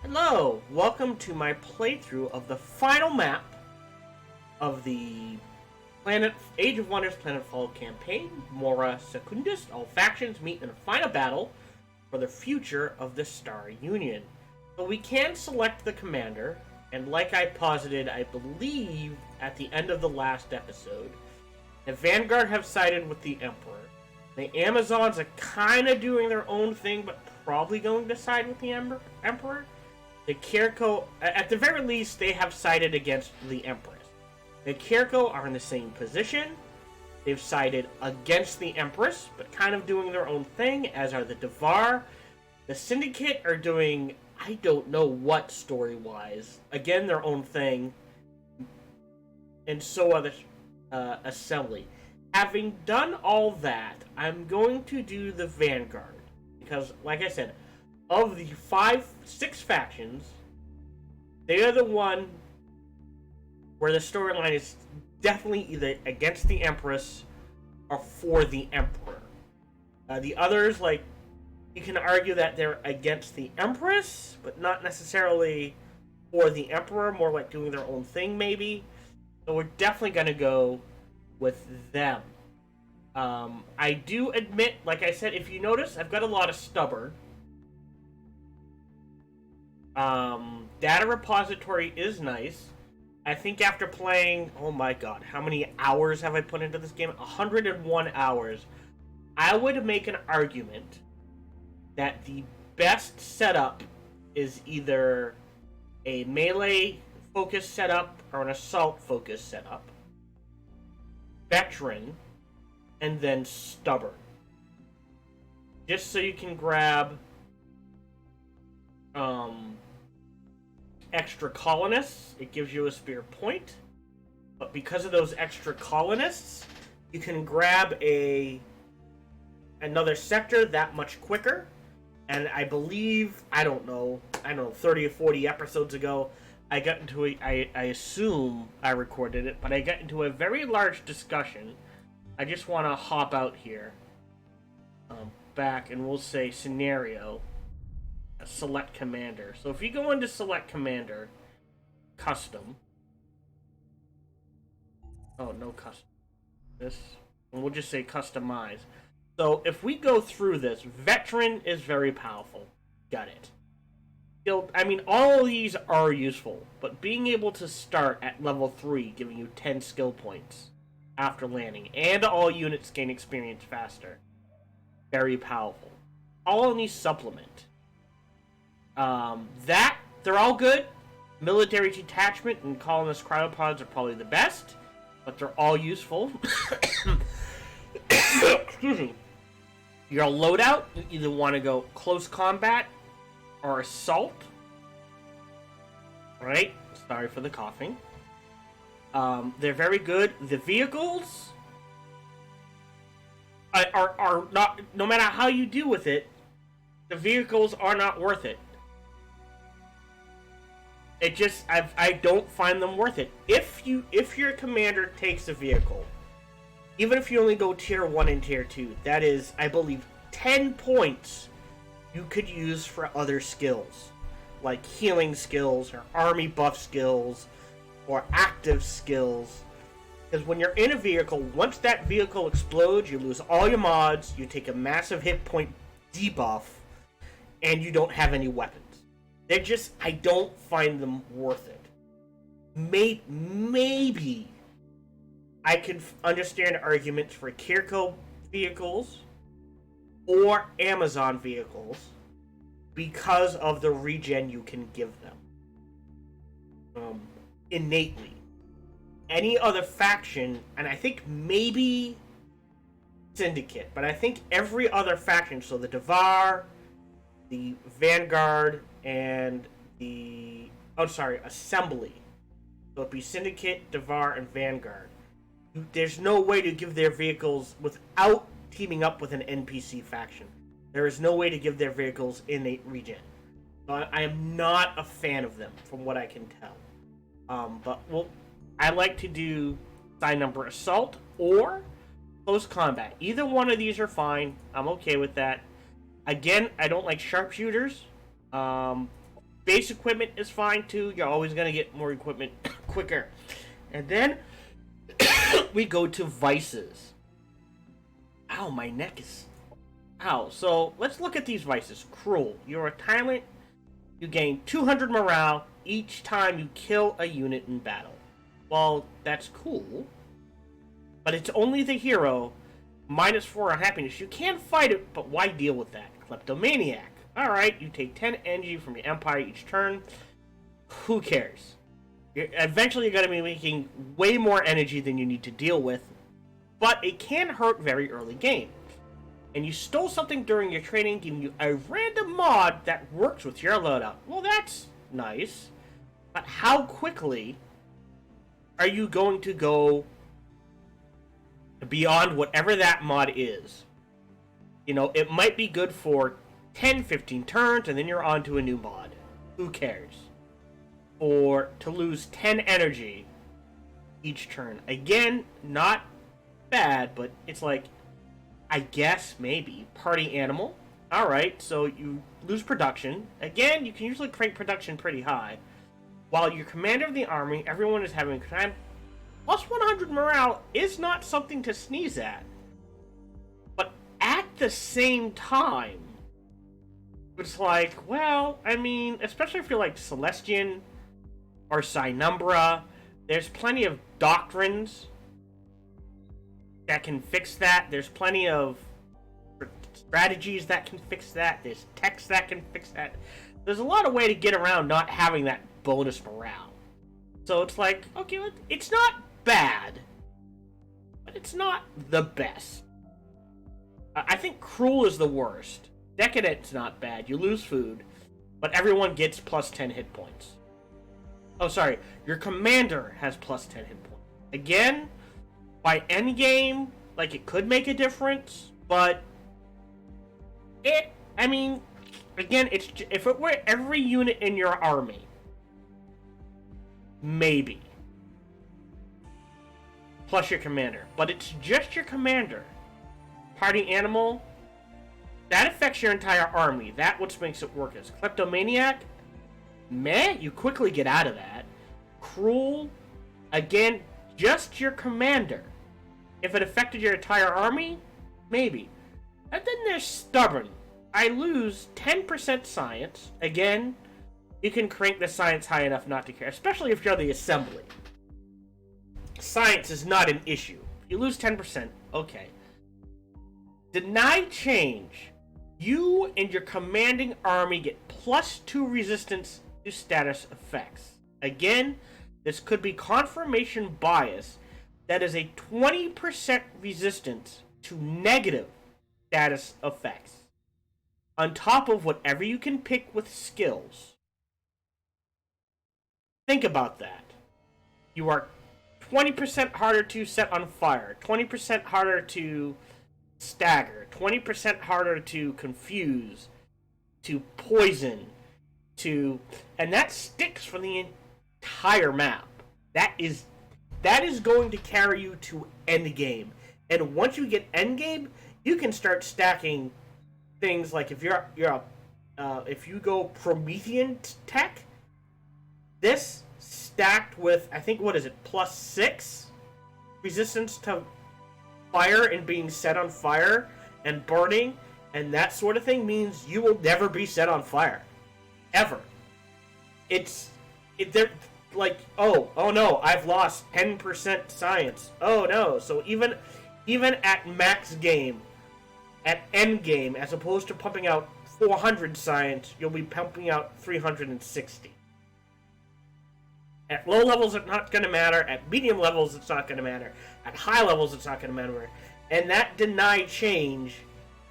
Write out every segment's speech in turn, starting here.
Hello, welcome to my playthrough of the final map of the Age of Wonders Planetfall campaign, Mora Secundus. All factions meet in a final battle for the future of the Star Union. So we can select the commander, and like I posited, I believe, at the end of the last episode, the Vanguard have sided with the Emperor. The Amazons are kind of doing their own thing, but probably going to side with the Emperor. The Kiriko, at the very least, they have sided against the Empress. The Kiriko are in the same position. They've sided against the Empress, but kind of doing their own thing, as are the Devar. The Syndicate are doing, I don't know what story-wise. Again, their own thing. And so are the Assembly. Having done all that, I'm going to do the Vanguard. Because, like I said, of the 6 factions, they are the one where the storyline is definitely either against the Empress or for the Emperor. The others, like, you can argue that they're against the Empress, but not necessarily for the Emperor, more like doing their own thing, maybe. So we're definitely going to go with them. I do admit, like I said, if you notice, I've got a lot of stubborn. Data repository is nice. I think after playing, oh my god, how many hours have I put into this game? 101 hours. I would make an argument that the best setup is either a melee focused setup or an assault focused setup, veteran, and then stubborn. Just so you can grab extra colonists, it gives you a spear point. But because of those extra colonists, you can grab another sector that much quicker. And I believe, I don't know, 30 or 40 episodes ago, I got into I assume I recorded it, but I got into a very large discussion. I just want to hop out here, back, and we'll say scenario. Select commander. So if you go into select commander, custom. Oh, no custom. This, and we'll just say customize. So if we go through this, veteran is very powerful. Got it. I mean, all of these are useful, but being able to start at level 3, giving you 10 skill points after landing, and all units gain experience faster, very powerful. All of these supplement. They're all good. Military detachment and colonist cryopods are probably the best, but they're all useful. Excuse me. Your loadout, you either want to go close combat or assault. Alright, sorry for the coughing. They're very good. The vehicles are not, no matter how you do with it, the vehicles are not worth it. It just, I don't find them worth it. If your commander takes a vehicle, even if you only go tier 1 and tier 2, that is, I believe, 10 points you could use for other skills. Like healing skills, or army buff skills, or active skills. Because when you're in a vehicle, once that vehicle explodes, you lose all your mods, you take a massive hit point debuff, and you don't have any weapons. They're just, I don't find them worth it. Maybe I could understand arguments for Kiriko vehicles or Amazon vehicles because of the regen you can give them innately. Any other faction, and I think maybe Syndicate, but I think every other faction, so the Devar, the Vanguard, and the Assembly. So it'd be Syndicate, Devar, and Vanguard. There's no way to give their vehicles without teaming up with an NPC faction. There is no way to give their vehicles innate regen. So I am not a fan of them, from what I can tell. But I like to do side number assault or close combat. Either one of these are fine. I'm okay with that. Again, I don't like sharpshooters. Base equipment is fine too. You're always going to get more equipment quicker. And then we go to vices. Ow, my neck is... Ow. So let's look at these vices. Cruel. You're a tyrant. You gain 200 morale each time you kill a unit in battle. Well, that's cool. But it's only the hero. -4 on happiness. You can fight it, but why deal with that? Kleptomaniac. Alright, you take 10 energy from your empire each turn. Who cares? Eventually you're going to be making way more energy than you need to deal with. But it can hurt very early game. And you stole something during your training, giving you a random mod that works with your loadout. Well, that's nice. But how quickly are you going to go beyond whatever that mod is? You know, it might be good for 10, 15 turns, and then you're on to a new mod. Who cares? Or to lose 10 energy each turn. Again, not bad, but it's like, I guess, maybe. Party animal. Alright, so you lose production. Again, you can usually crank production pretty high. While you're commander of the army, everyone is having a time. Plus 100 morale is not something to sneeze at. But at the same time, it's like, well, I mean, especially if you're like Celestian or Cynumbra, there's plenty of doctrines that can fix that. There's plenty of strategies that can fix that. There's text that can fix that. There's a lot of way to get around not having that bonus morale. So it's like, okay, it's not bad, but it's not the best. I think Cruel is the worst. Decadent's not bad. You lose food, but everyone gets plus 10 hit points. Oh, sorry. Your commander has plus 10 hit points. Again, by endgame, like, it could make a difference, but I mean, again, if it were every unit in your army, maybe. Plus your commander. But it's just your commander. Party animal, that affects your entire army. That's what makes it work. As Kleptomaniac, meh, you quickly get out of that. Cruel, again, just your commander. If it affected your entire army, maybe. And then there's Stubborn. I lose 10% science. Again, you can crank the science high enough not to care, especially if you're the assembly. Science is not an issue. You lose 10%, okay. Deny change. You and your commanding army get +2 resistance to status effects. Again, this could be confirmation bias that is a 20% resistance to negative status effects. On top of whatever you can pick with skills. Think about that. You are 20% harder to set on fire, 20% harder to stagger, 20% harder to confuse, to poison, and that sticks for the entire map. That is going to carry you to endgame. And once you get endgame, you can start stacking things like if if you go Promethean tech, this stacked with, I think, what is it, +6 resistance to fire and being set on fire and burning and that sort of thing means you will never be set on fire. Ever. They're like, oh no, I've lost 10% science. Oh no. So even at max game, at end game, as opposed to pumping out 400 science, you'll be pumping out 360. At low levels, it's not going to matter. At medium levels, it's not going to matter. At high levels, it's not going to matter. And that deny change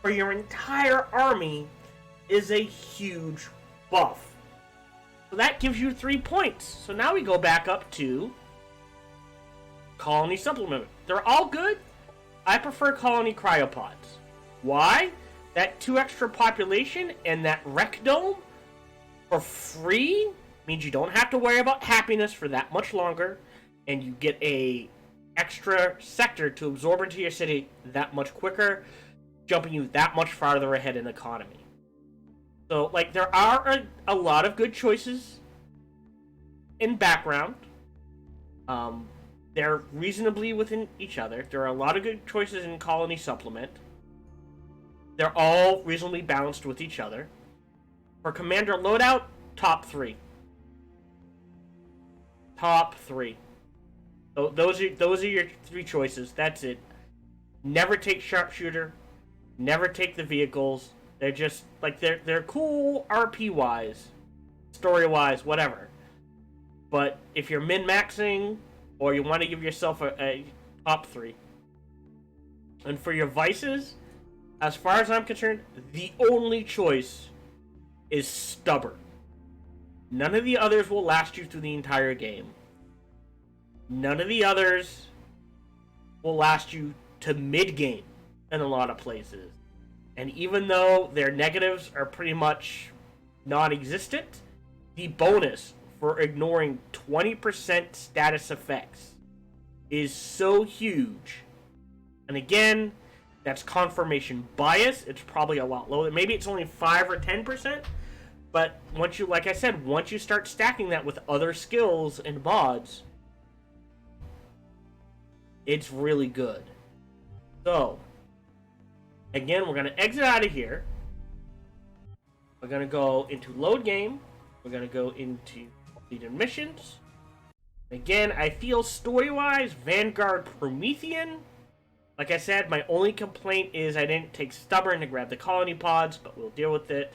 for your entire army is a huge buff. So that gives you 3 points. So now we go back up to Colony Supplement. They're all good. I prefer Colony Cryopods. Why? That 2 extra population and that Rec Dome for free means you don't have to worry about happiness for that much longer, and you get a extra sector to absorb into your city that much quicker, jumping you that much farther ahead in economy. So, like, there are a lot of good choices in background. They're reasonably within each other. There are a lot of good choices in Colony Supplement. They're all reasonably balanced with each other. For Commander Loadout, top 3. Top 3. So those are your 3 choices. That's it. Never take Sharpshooter. Never take the vehicles. They're just, like, they're cool RP-wise. Story-wise, whatever. But if you're min-maxing, or you want to give yourself a top 3. And for your vices, as far as I'm concerned, the only choice is Stubborn. None of the others will last you through the entire game. None of the others will last you to mid-game in a lot of places. And even though their negatives are pretty much non-existent, the bonus for ignoring 20% status effects is so huge. And again, that's confirmation bias. It's probably a lot lower. Maybe it's only 5 or 10%. But once you, like I said, once you start stacking that with other skills and mods, it's really good. So, again, we're going to exit out of here. We're going to go into load game. We're going to go into completed missions. Again, I feel story-wise, Vanguard Promethean. Like I said, my only complaint is I didn't take Stubborn to grab the colony pods, but we'll deal with it.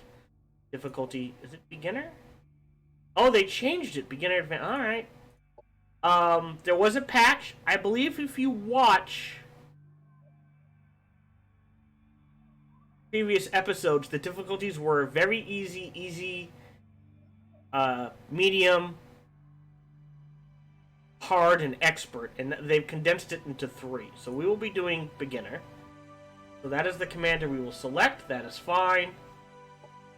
Difficulty, is it beginner? Oh, they changed it. Beginner, advanced. Alright. There was a patch. I believe if you watch previous episodes, the difficulties were very easy, medium, hard, and expert, and they've condensed it into 3. So we will be doing beginner. So that is the commander we will select. That is fine.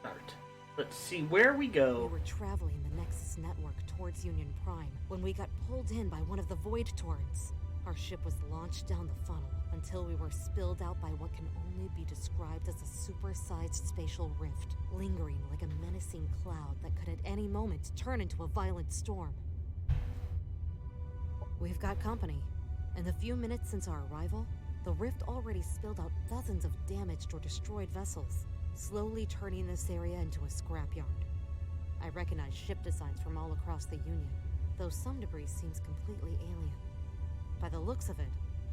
Start. Let's see where we go. We were traveling the Nexus network towards Union Prime when we got pulled in by one of the Void Torrents. Our ship was launched down the funnel until we were spilled out by what can only be described as a supersized spatial rift, lingering like a menacing cloud that could at any moment turn into a violent storm. We've got company. In the few minutes since our arrival, the rift already spilled out dozens of damaged or destroyed vessels, slowly turning this area into a scrapyard. I recognize ship designs from all across the Union, though some debris seems completely alien. By the looks of it,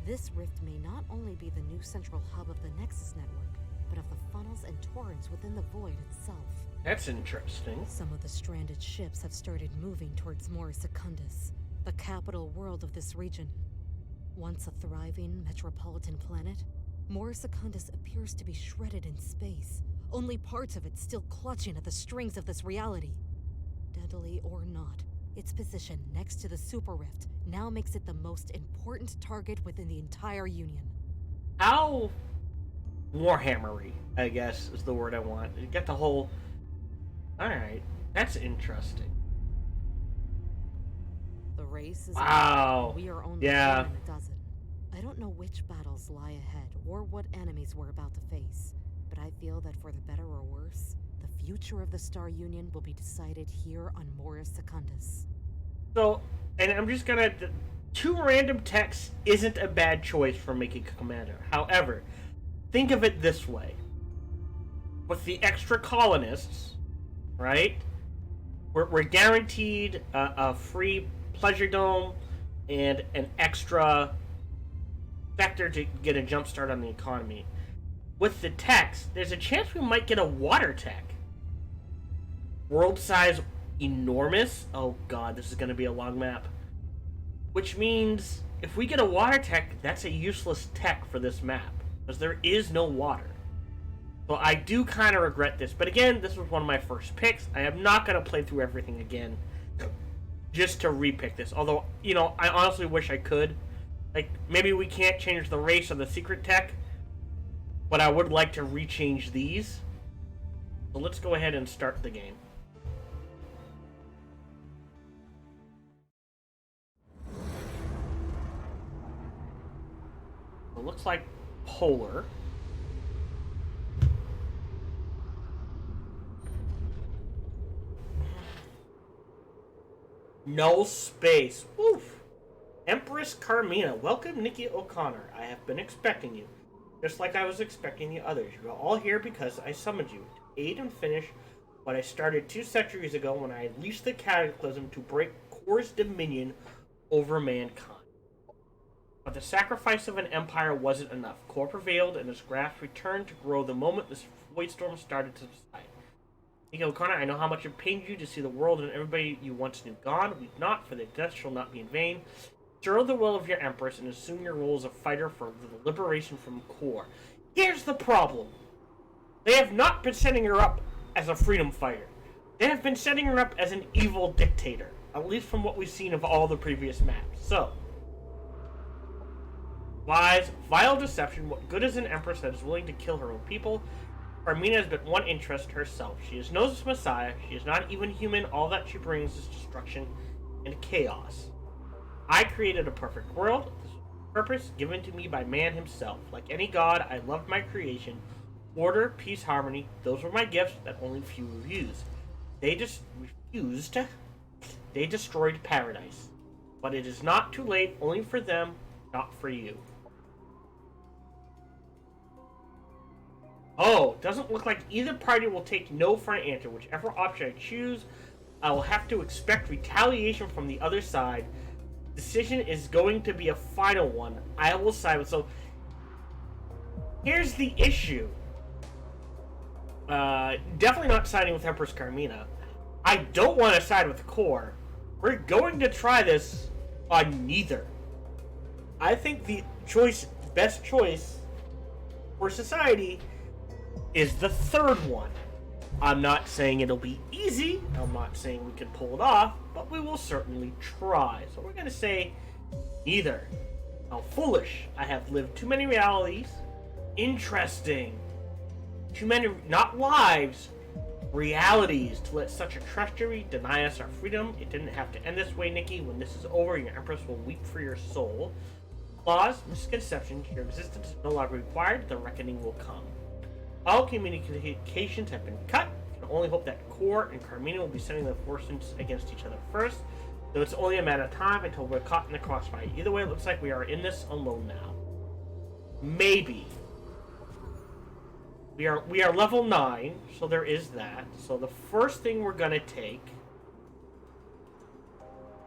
this rift may not only be the new central hub of the Nexus network, but of the funnels and torrents within the Void itself. That's interesting. Some of the stranded ships have started moving towards Mora Secundus, the capital world of this region. Once a thriving metropolitan planet, Mora Secundus appears to be shredded in space, only parts of it still clutching at the strings of this reality. Deadly or not, its position next to the Super Rift now makes it the most important target within the entire Union. How Warhammery, I guess, is the word I want. You get the whole... Alright, that's interesting. The race is wow. On. We are only one in a dozen. I don't know which battles lie ahead or what enemies we're about to face, but I feel that for the better or worse, the future of the Star Union will be decided here on Mora Secundus. So, and I'm just gonna... 2 random techs isn't a bad choice for making a commander. However, think of it this way. With the extra colonists, right? We're guaranteed a free pleasure dome and an extra vector to get a jump start on the economy. With the techs, there's a chance we might get a water tech. World size enormous. Oh god, this is going to be a long map. Which means if we get a water tech, that's a useless tech for this map, because there is no water. So I do kind of regret this. But again, this was one of my first picks. I am not going to play through everything again just to repick this. Although, you know, I honestly wish I could. Like, maybe we can't change the race of the secret tech, but I would like to rechange these. So let's go ahead and start the game. It looks like Polar. No space. Oof. Empress Carmina. Welcome, Nikki O'Connor. I have been expecting you. Just like I was expecting the others. You are all here because I summoned you. To aid and finish what I started 2 centuries ago when I unleashed the cataclysm to break Kor's dominion over mankind. But the sacrifice of an empire wasn't enough. Kor prevailed, and his grasp returned to grow the moment this void storm started to subside. Nikki O'Connor, I know how much it pained you to see the world and everybody you once knew gone. Weep not, for their death shall not be in vain. Stir the will of your empress and assume your role as a fighter for the liberation from Kor. Here's the problem. They have not been setting her up as a freedom fighter. They have been setting her up as an evil dictator. At least from what we've seen of all the previous maps. So, lies, vile deception, what good is an empress that is willing to kill her own people? Carmina has but one interest, herself. She is no messiah, she is not even human, all that she brings is destruction and chaos. I created a perfect world, this was a purpose given to me by man himself. Like any god, I loved my creation. Order, peace, harmony, those were my gifts that only few refused. They refused. They destroyed paradise. But it is not too late, only for them, not for you. Oh, doesn't look like either party will take no for an answer. Whichever option I choose, I will have to expect retaliation from the other side. Decision is going to be a final one. I will side with... So, here's the issue. Definitely not siding with Empress Carmina. I don't want to side with Kor. We're going to try this on neither. I think the best choice for society is the third one. I'm not saying it'll be easy. I'm not saying we can pull it off, but we will certainly try. So we're going to say neither. How foolish. I have lived too many realities. Interesting. Too many, not lives, realities to let such a treachery deny us our freedom. It didn't have to end this way, Nikki. When this is over, your empress will weep for your soul. Flaws, misconceptions, your existence is no longer required. The reckoning will come. All communications have been cut. You can only hope that Kor and Carmina will be sending their forces against each other first. Though it's only a matter of time until we're caught in the crossfire. Either way, it looks like we are in this alone now. Maybe. We are level 9, so there is that. So the first thing we're gonna take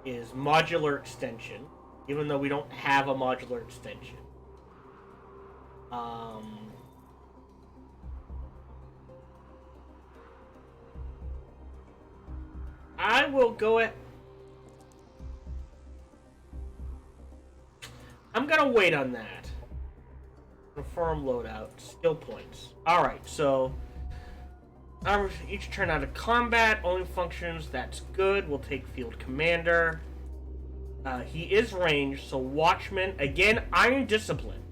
is modular extension, even though we don't have a modular extension. I will go at... I'm gonna wait on that. Confirm loadout. Skill points. Alright, so... each turn out of combat only functions. That's good. We'll take Field Commander. He is ranged, so Watchman. Again, Iron Discipline.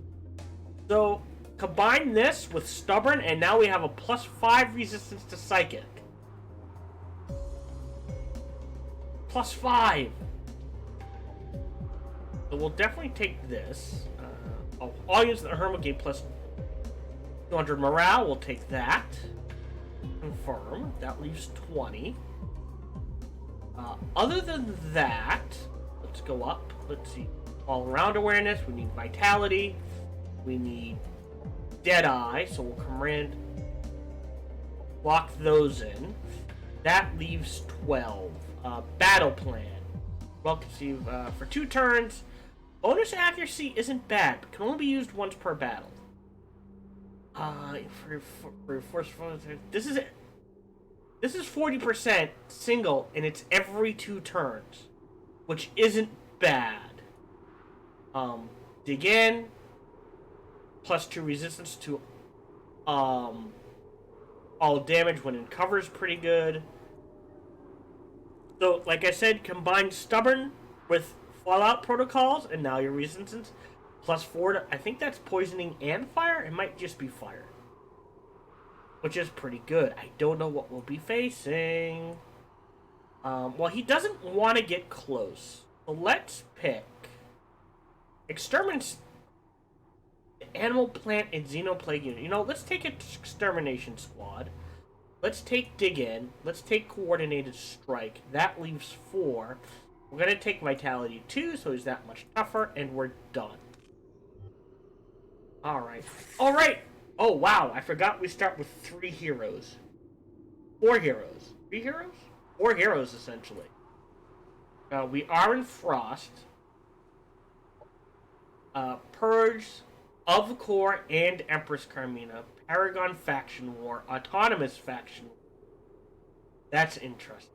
So, combine this with Stubborn, and now we have a +5 resistance to Psychic. +5! So we'll definitely take this. All units in the Hermit gave +200 morale. We'll take that. Confirm. That leaves 20. Other than that, let's go up. Let's see. All-around awareness. We need vitality. We need Deadeye. So we'll command lock those in. That leaves 12. Battle plan. Well conceived for 2 turns. Bonus accuracy isn't bad, but can only be used once per battle. This is 40% single, and it's every 2 turns, which isn't bad. Dig in, +2 resistance to all damage when in cover is pretty good. So, like I said, combine Stubborn with Fallout Protocols, and now your resistance +4 to, I think that's poisoning and fire. It might just be fire, which is pretty good. I don't know what we'll be facing. Well, he doesn't want to get close, so let's pick Exterminate, Animal, Plant, and Xenoplague unit. You know, let's take an Extermination Squad. Let's take Dig In. Let's take Coordinated Strike. That leaves 4. We're gonna take Vitality 2, so he's that much tougher, and we're done. Alright. Alright! Oh, wow, I forgot we start with 3 heroes. 4 heroes. 3 heroes? 4 heroes, essentially. We are in Frost. Purge, of the Core, and Empress Carmina. Paragon Faction War. Autonomous Faction War. That's interesting.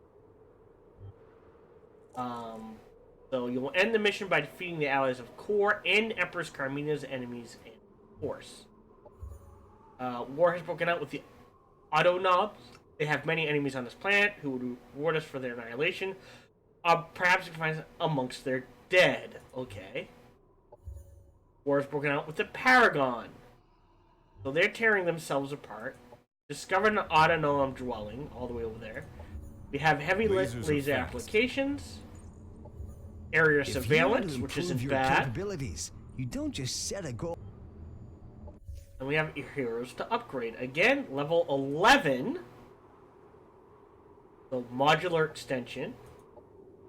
So you will end the mission by defeating the allies of Core and Empress Carmina's enemies and force. War has broken out with the AoW. They have many enemies on this planet who would reward us for their annihilation. Perhaps you can find amongst their dead. Okay. War has broken out with the Paragon. So they're tearing themselves apart. Discovered an AoW dwelling all the way over there. We have heavy laser applications. Area surveillance, which isn't bad. Capabilities. You don't just set a goal. And we have heroes to upgrade. Again, level 11. The modular extension.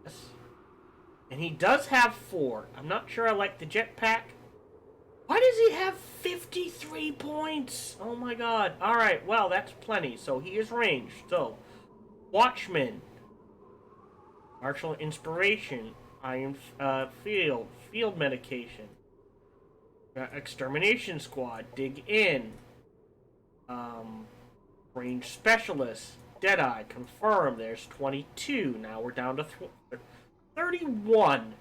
Yes. And he does have 4. I'm not sure I like the jetpack. Why does he have 53 points? Oh my god. Alright, well, that's plenty. So he is ranged. So, Watchman. Martial Inspiration. Iron Field Medication. Extermination Squad. Dig In. Range Specialist. Deadeye. Confirm. There's 22. Now we're down to 31.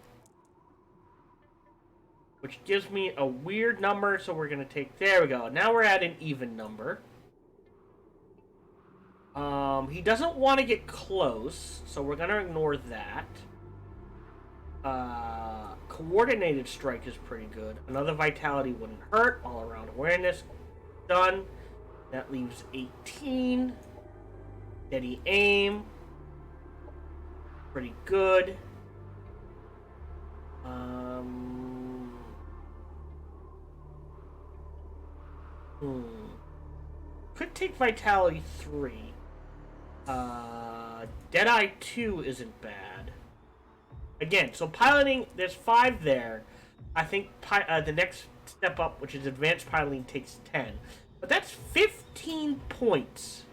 Which gives me a weird number, so we're going to take... There we go. Now we're at an even number. He doesn't want to get close, so we're going to ignore that. Coordinated Strike is pretty good. Another Vitality wouldn't hurt. All-around awareness. Done. That leaves 18. Steady Aim. Pretty good. Could take Vitality 3. Deadeye 2 isn't bad. Again, so piloting, there's 5 there. I think the next step up, which is advanced piloting, takes 10. But that's 15 points.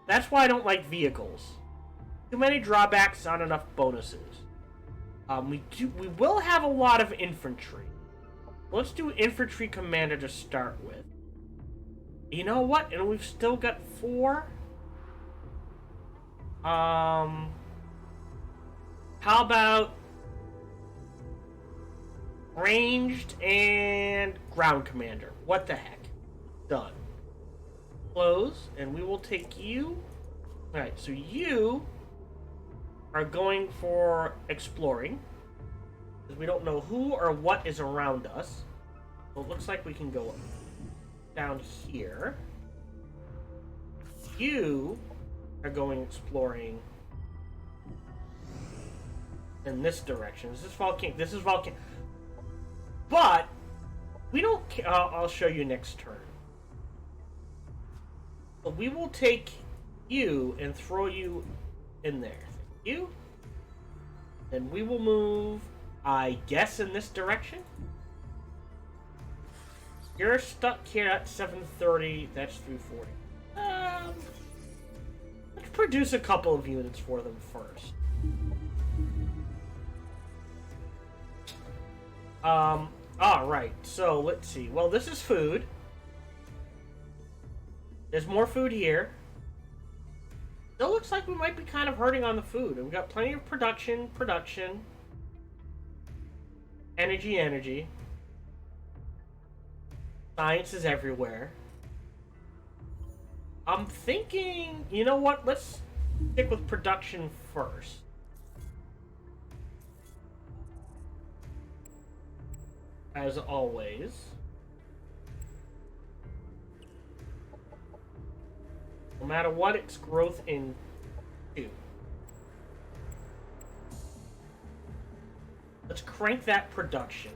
That's why I don't like vehicles. Too many drawbacks, not enough bonuses. We will have a lot of infantry. Let's do infantry commander to start with. You know what? And we've still got 4. How about ranged and ground commander? What the heck? Done. Close, and we will take you. Alright, so you are going for exploring. Because we don't know who or what is around us. So it looks like we can go down here. You are going exploring in this direction. This is Vulcan. But we don't. I'll show you next turn. So we will take you and throw you in there. You. Then we will move, I guess, in this direction. You're stuck here at 730. That's 340. Let's produce a couple of units for them first. Alright, so let's see. Well, this is food. There's more food here. Still looks like we might be kind of hurting on the food. We've got plenty of production. Energy. Science is everywhere. I'm thinking, you know what? Let's stick with production first. As always. No matter what, it's growth in 2. Let's crank that production.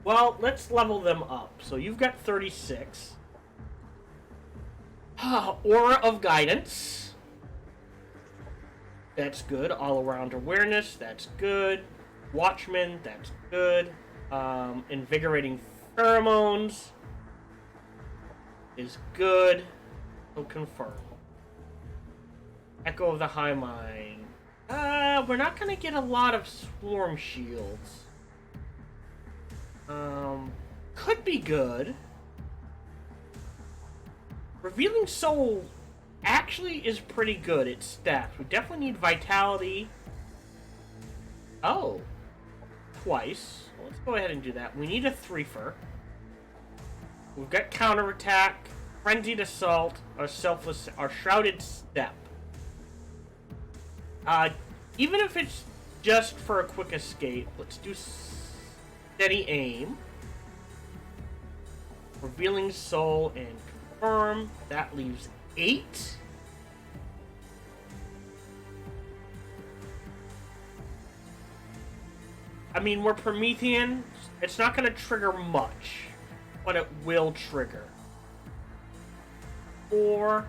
Well, let's level them up. So you've got 36. Aura of Guidance. That's good. All-around awareness, that's good. Watchman, that's good. Invigorating pheromones is good. So confirm. Echo of the High Mind. We're not gonna get a lot of swarm shields. Could be good. Revealing Soul actually is pretty good. It's stats. We definitely need Vitality. Oh. Twice. Well, let's go ahead and do that. We need a threefer. We've got Counterattack, Frenzied Assault, or Selfless, or Shrouded Step. Even if it's just for a quick escape, let's do Steady Aim. Revealing Soul and Confirm. That leaves 8. I mean, we're Promethean. It's not going to trigger much, but it will trigger. 4.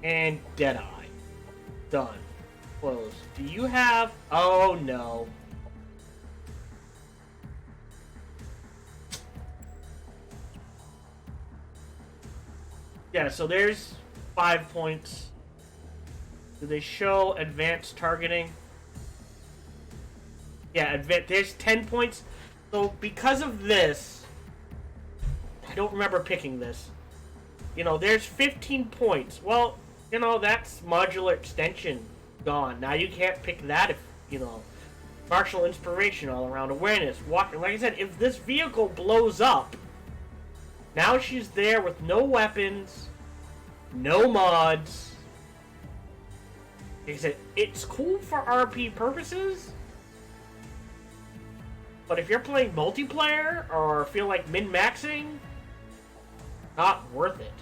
And Deadeye. Done. Close. Do you have... Oh, no. Yeah, so there's 5 points. Do they show advanced targeting? Yeah, there's 10 points. So because of this, I don't remember picking this. You know, there's 15 points. Well, you know, that's modular extension gone. Now you can't pick that if, you know, martial inspiration, all around awareness, walking. Like I said, if this vehicle blows up, now she's there with no weapons, no mods. Like I said, it's cool for RP purposes, but if you're playing multiplayer or feel like min-maxing, not worth it.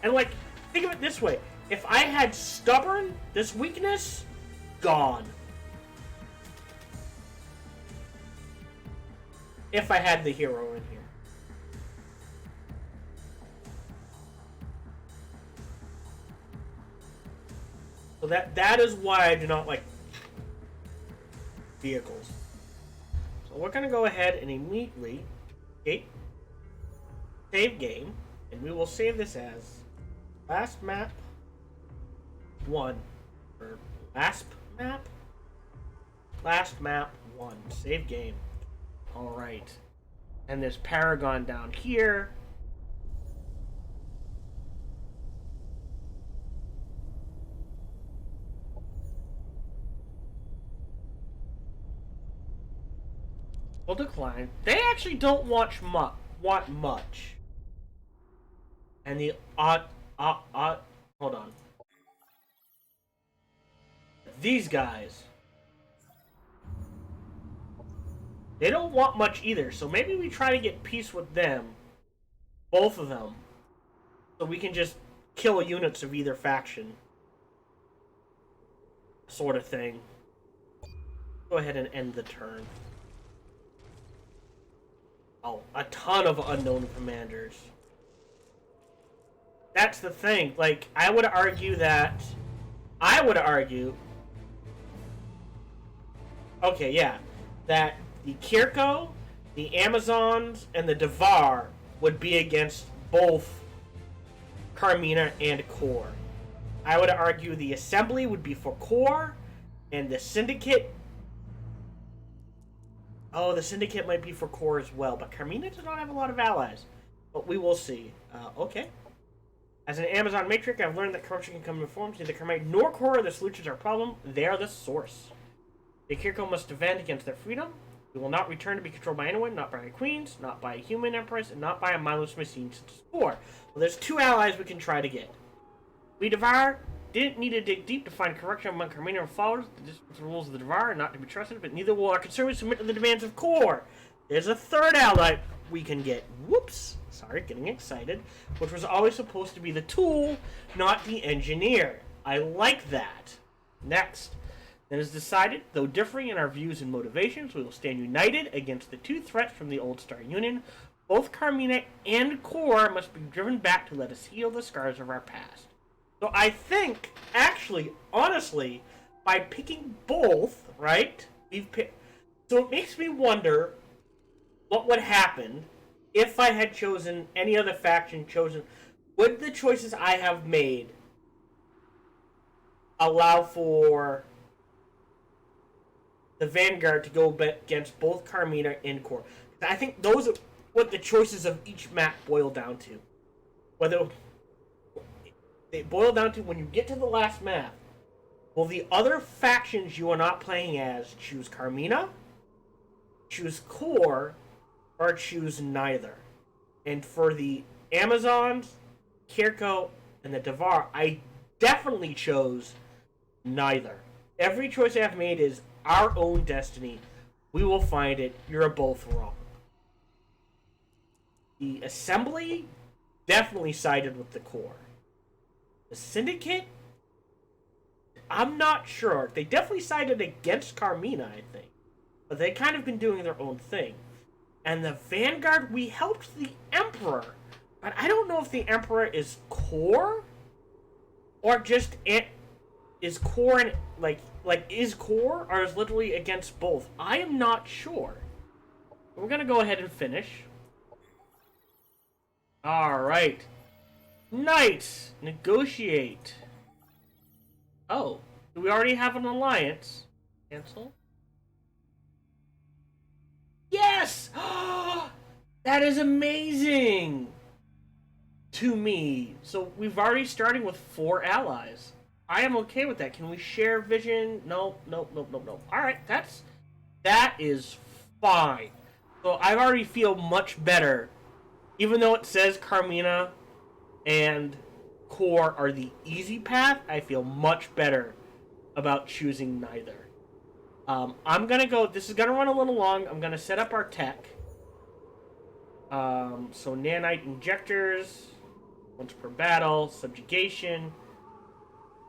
And like, think of it this way. If I had Stubborn, this weakness, gone. If I had the hero in here. So that is why I do not like vehicles. So we're going to go ahead and immediately save game, and we will save this as last map 1, or last map 1. Save game. Alright. And there's Paragon down here. We'll decline. They actually don't want much. And the hold on. These guys, they don't want much either, so maybe we try to get peace with them, both of them, so we can just kill units of either faction, sort of thing. Go ahead and end the turn. Oh, a ton of unknown commanders. That's the thing. Like, I would argue. Okay, yeah. That the Kirko, the Amazons, and the Devar would be against both Carmina and Core. I would argue the Assembly would be for Core, and the Syndicate... Oh, the Syndicate might be for Core as well, but Carmina does not have a lot of allies. But we will see. Okay. As an Amazon matrix, I've learned that corruption can come in forms. Neither Carmina nor Core are the solutions to our problem. They are the source. The Kirko must defend against their freedom. We will not return to be controlled by anyone, not by queens, not by a human empress, and not by a mindless machine such as Core. Well, there's 2 allies we can try to get. We Devar didn't need to dig deep to find corruption among Carmina and followers. The rules of the Devar are not to be trusted, but neither will our conservatives submit to the demands of Core. There's a 3rd ally we can get. Whoops. Sorry, getting excited. Which was always supposed to be the tool, not the engineer. I like that. Next. It is decided, though differing in our views and motivations, we will stand united against the 2 threats from the Old Star Union. Both Carmina and Core must be driven back to let us heal the scars of our past. So I think actually, honestly, by picking both, right? So it makes me wonder what would happen if I had chosen any other faction chosen. Would the choices I have made allow for the Vanguard to go against both Carmina and Core? I think those are what the choices of each map boil down to. Whether they boil down to when you get to the last map, will the other factions you are not playing as choose Carmina, choose Core, or choose neither? And for the Amazons, Kirko, and the Devar, I definitely chose neither. Every choice I have made is our own destiny. We will find it. You're both wrong. The Assembly definitely sided with the Core. The Syndicate, I'm not sure. They definitely sided against Carmina, I think. But they kind of been doing their own thing. And the Vanguard, we helped the Emperor. But I don't know if the Emperor is Core or just is Core and is Core or is literally against both. I am not sure. We're gonna go ahead and finish. Alright. Knights! Negotiate. Oh. Do we already have an alliance? Cancel? Yes! That is amazing! To me. So we've already starting with 4 allies. I am okay with that. Can we share vision? No. Alright, that is fine. So I already feel much better. Even though it says Carmina and Core are the easy path, I feel much better about choosing neither. I'm gonna go, this is gonna run a little long, I'm gonna set up our tech. So nanite injectors, once per battle, subjugation,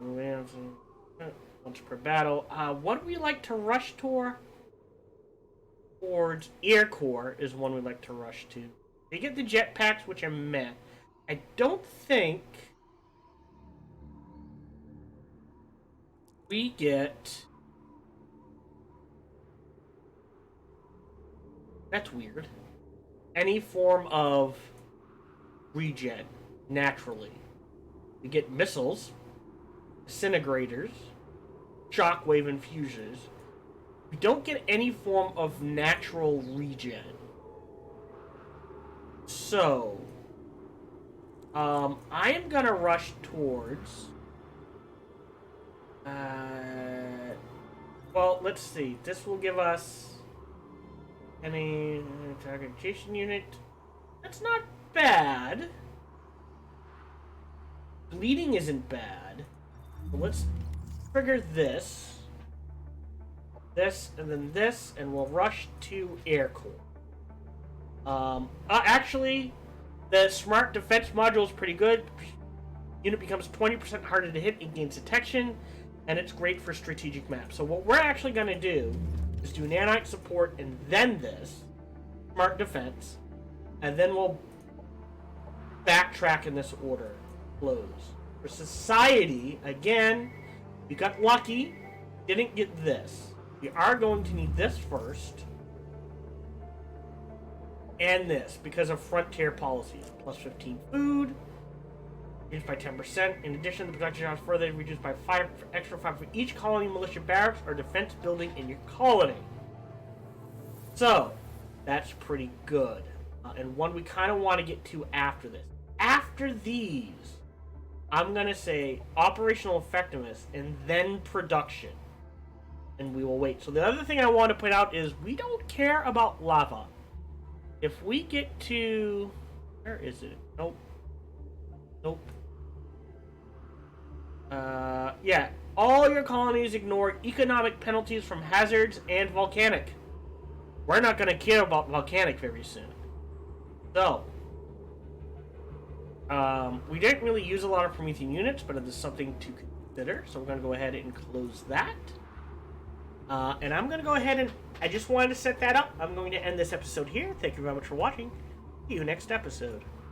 once per battle. What do we like to rush towards? Air Core is one we like to rush to. They get the jetpacks, which are meh. I don't think we get... That's weird. Any form of regen, naturally. We get missiles, disintegrators, shockwave infusions. We don't get any form of natural regen. So, I am gonna rush towards... well, let's see. This will give us any targetation unit. That's not bad. Bleeding isn't bad. But let's trigger this, and then this, and we'll rush to Air Core. Actually, the Smart Defense module is pretty good. Unit becomes 20% harder to hit and gains detection, and it's great for strategic maps. So what we're actually going to do is do nanite support and then this Smart Defense, and then we'll backtrack in this order. Close. For Society, again, we got lucky, didn't get this. We are going to need this first. And this, because of frontier policies. Plus 15 food, reduced by 10%. In addition, the production is further reduced by 5 extra 5 for each colony militia barracks or defense building in your colony. So, that's pretty good. And one we kind of want to get to after this. After these, I'm going to say operational effectiveness and then production. And we will wait. So the other thing I want to point out is we don't care about lava. If we get to... Where is it? Nope. Yeah. All your colonies ignore economic penalties from hazards and volcanic. We're not going to care about volcanic very soon. So... we didn't really use a lot of Promethean units, but it is something to consider. So we're going to go ahead and close that. And I'm going to go ahead and... I just wanted to set that up. I'm going to end this episode here. Thank you very much for watching. See you next episode.